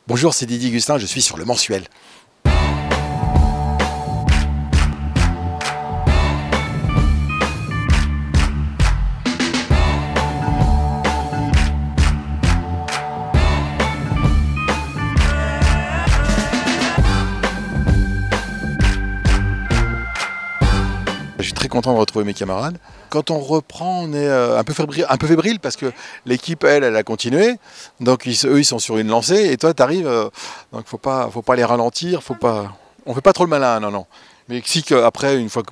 Bonjour, c'est Didier Gustin, je suis sur Le Mensuel. Je suis très content de retrouver mes camarades. Quand on reprend, on est un peu fébrile parce que l'équipe, elle a continué. Donc eux, ils sont sur une lancée et toi, tu arrives. Donc faut pas les ralentir. On fait pas trop le malin, non. Mais si qu'après, une fois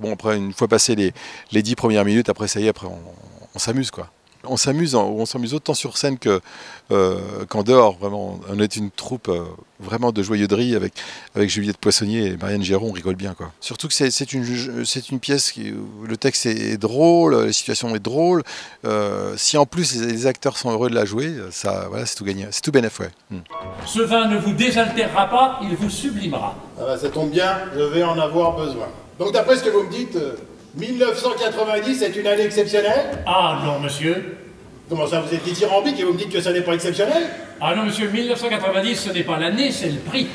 passé les 10 premières minutes, après ça y est, après on s'amuse quoi. On s'amuse autant sur scène qu'en dehors, vraiment. On est une troupe vraiment de joyeuderie avec Juliette Poissonnier et Marianne Géraud, on rigole bien, quoi. Surtout que c'est une pièce où le texte est drôle, la situation est drôle. Si en plus les acteurs sont heureux de la jouer, voilà, c'est tout gagné, c'est tout bénef, ouais. Ce vin ne vous désaltérera pas, il vous sublimera. Ah bah ça tombe bien, je vais en avoir besoin. Donc d'après ce que vous me dites, 1990 est une année exceptionnelle? Ah non, monsieur. Comment ça, vous êtes dithyrambique et vous me dites que ça n'est pas exceptionnel? Ah non, monsieur, 1990, ce n'est pas l'année, c'est le prix.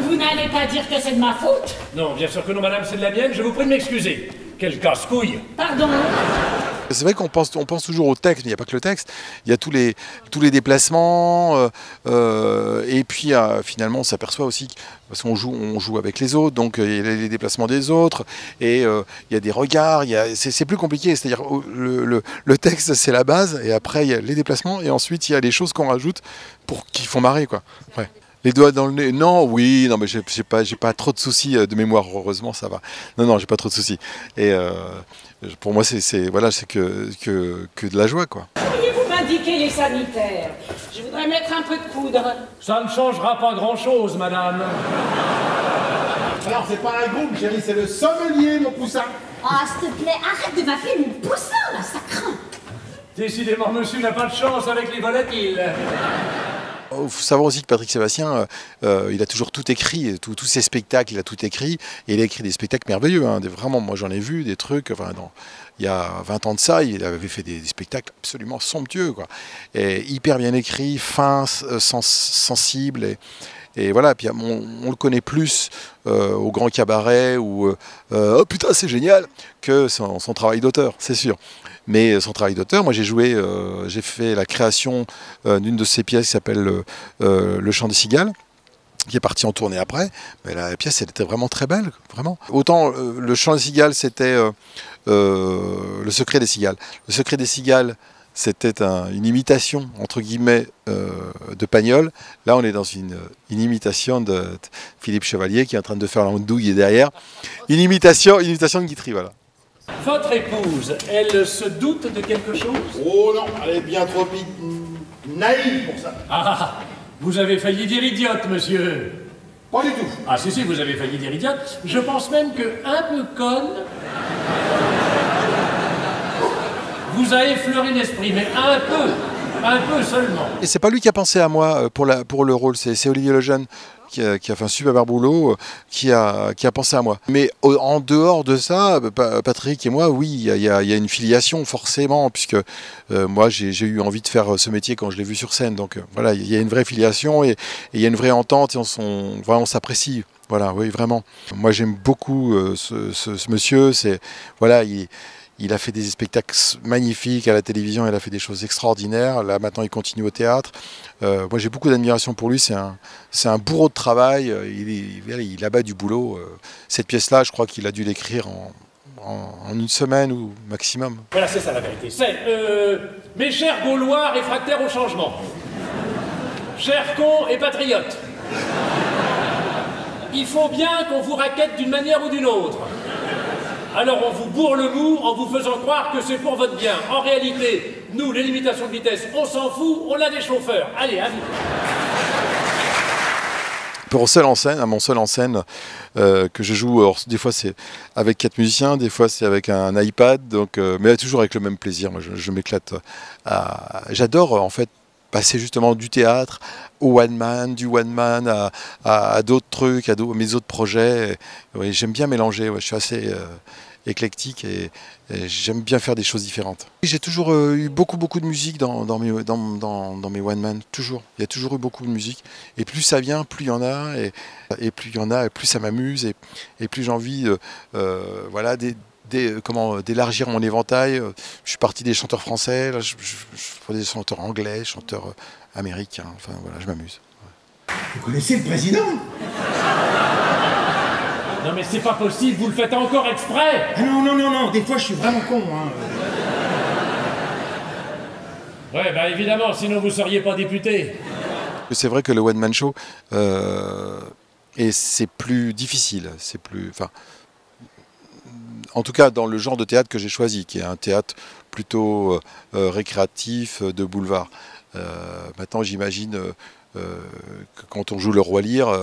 Vous n'allez pas dire que c'est de ma faute? Non, bien sûr que non, madame, c'est de la mienne, je vous prie de m'excuser. Quel casse-couille. Pardon? C'est vrai qu'on pense toujours au texte, mais il n'y a pas que le texte. Il y a tous les déplacements, et puis finalement on s'aperçoit aussi, parce qu'on joue avec les autres, donc il y a les déplacements des autres, et il y a des regards, c'est plus compliqué, c'est-à-dire le texte c'est la base, et après il y a les déplacements, et ensuite il y a les choses qu'on rajoute qui font marrer, quoi. Ouais. Les doigts dans le nez, non, oui, non, mais j'ai pas trop de soucis de mémoire, heureusement, ça va. Non, j'ai pas trop de soucis. Et pour moi, c'est que de la joie, quoi. Pourriez-vous m'indiquer les sanitaires? Je voudrais mettre un peu de poudre. Ça ne changera pas grand-chose, madame. Alors c'est pas un groupe, chérie, c'est le sommelier, mon poussin. Ah, s'il te plaît, arrête de m'appeler mon poussin, là, ça craint. Décidément, monsieur n'a pas de chance avec les volatiles. Il faut savoir aussi que Patrick Sébastien, il a toujours tout écrit, tous ses spectacles, il a tout écrit, et il a écrit des spectacles merveilleux, hein, vraiment, moi j'en ai vu des trucs, enfin, il y a 20 ans de ça, il avait fait des spectacles absolument somptueux, quoi, et hyper bien écrit, fin, sensible, et voilà, puis on le connaît plus au Grand Cabaret, ou oh putain c'est génial, que son travail d'auteur, c'est sûr. Mais son travail d'auteur, moi j'ai fait la création d'une de ses pièces qui s'appelle Le Chant des Cigales, qui est partie en tournée après. Mais la pièce, elle était vraiment très belle, vraiment. Autant Le Chant des Cigales, c'était Le Secret des Cigales. Le Secret des Cigales, c'était une imitation, entre guillemets, de Pagnol. Là, on est dans une imitation de Philippe Chevalier, qui est en train de faire l'andouille derrière. Une imitation de Guitry, voilà. Votre épouse, elle se doute de quelque chose? Oh non, elle est bien trop naïve pour ça. Ah, vous avez failli dire idiote, monsieur. Pas du tout. Ah si, vous avez failli dire idiote. Je pense même que un peu conne vous a effleuré l'esprit, mais un peu seulement. Et c'est pas lui qui a pensé à moi pour le rôle, c'est Olivier Lejeune qui a fait un super boulot, qui a pensé à moi. Mais en dehors de ça, Patrick et moi, oui, il y a une filiation forcément, puisque moi j'ai eu envie de faire ce métier quand je l'ai vu sur scène. Donc voilà, il y a une vraie filiation et il y a une vraie entente et on s'apprécie. Voilà, oui, vraiment. Moi j'aime beaucoup ce monsieur, voilà, il a fait des spectacles magnifiques à la télévision, il a fait des choses extraordinaires. Là, maintenant, il continue au théâtre. Moi, j'ai beaucoup d'admiration pour lui. C'est un bourreau de travail. Il abat du boulot. Cette pièce-là, je crois qu'il a dû l'écrire en une semaine ou maximum. Voilà, c'est ça la vérité. C'est mes chers Gaulois réfractaires au changement, chers cons et patriotes, il faut bien qu'on vous raquette d'une manière ou d'une autre. Alors on vous bourre le mou en vous faisant croire que c'est pour votre bien. En réalité, nous, les limitations de vitesse, on s'en fout, on a des chauffeurs. Allez, à vous. Pour mon seul en scène que je joue, alors, des fois c'est avec 4 musiciens, des fois c'est avec un iPad, mais toujours avec le même plaisir. Moi, je m'éclate. J'adore en fait passer justement du théâtre au one man, du one man à d'autres trucs, mes autres projets. Ouais, j'aime bien mélanger, ouais, je suis assez... éclectique et j'aime bien faire des choses différentes. J'ai toujours eu beaucoup de musique dans mes one-man, toujours. Il y a toujours eu beaucoup de musique. Et plus ça vient, plus il y en a, et plus il y en a, et plus ça m'amuse, et plus j'ai envie voilà, d'élargir mon éventail. Je suis parti des chanteurs français, là, je fais des chanteurs anglais, chanteurs américains, enfin voilà, je m'amuse. Vous connaissez le président? Non mais c'est pas possible, vous le faites encore exprès! Ah non, des fois je suis vraiment con, hein. Ouais, bah évidemment, sinon vous seriez pas député. C'est vrai que le one-man show, c'est plus difficile, c'est plus... Enfin, en tout cas dans le genre de théâtre que j'ai choisi, qui est un théâtre plutôt récréatif, de boulevard. Maintenant j'imagine que quand on joue le Roi Lear,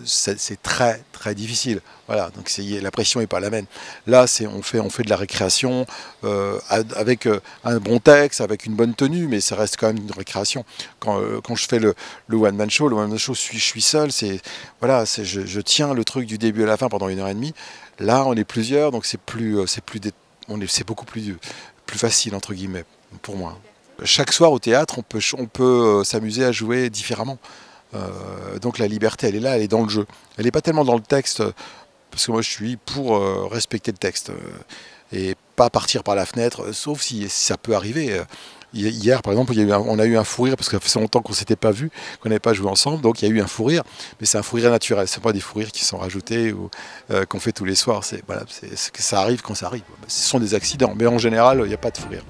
c'est très difficile. Voilà, donc la pression n'est pas la même. Là, on fait de la récréation avec un bon texte, avec une bonne tenue, mais ça reste quand même une récréation. Quand je fais le one-man show, je suis seul. Voilà, je tiens le truc du début à la fin pendant 1h30. Là, on est plusieurs, donc c'est beaucoup plus facile entre guillemets pour moi. Chaque soir au théâtre, on peut s'amuser à jouer différemment. Donc la liberté, elle est là, elle est dans le jeu. Elle n'est pas tellement dans le texte, parce que moi je suis pour respecter le texte et pas partir par la fenêtre, sauf si ça peut arriver. Hier, par exemple, on a eu un fou rire, parce que ça fait longtemps qu'on ne s'était pas vu, qu'on n'avait pas joué ensemble, donc il y a eu un fou rire, mais c'est un fou rire naturel, ce n'est pas des fous rires qui sont rajoutés ou qu'on fait tous les soirs. Voilà, ça arrive quand ça arrive. Ce sont des accidents, mais en général, il n'y a pas de fou rire.